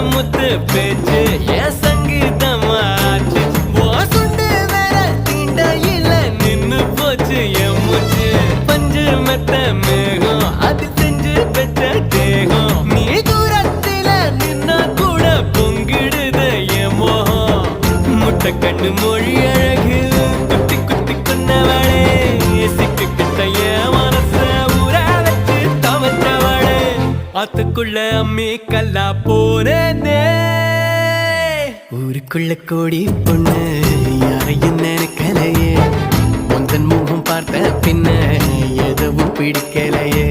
முத்து பேச்சு என் சங்கீதமாச்சு சுண்டு வேற தீண்ட இல்ல நின்னு போச்சு என் மூச்சு பஞ்சு மெத்த மேகம் அது செஞ்சு பெற்ற தேகம் நீ தூரத்தில நின்னா கூட பொங்கிடுத என் மோகம் முட்டை கண்ணு மொழி அழகு குத்தி குத்தி கொன்னவளே சிக்கு கிட்ட என் மனச ஊற வச்சு தவற்றவளே அதுக்குள்ள அம்மி கல்லா போனே ஊருக்குள்ள கோடி பொண்ணு யாரையும் நினைக்கலையே உந்தன் முகம் பார்த்த பின்ன எதுவும் பிடிக்கலையே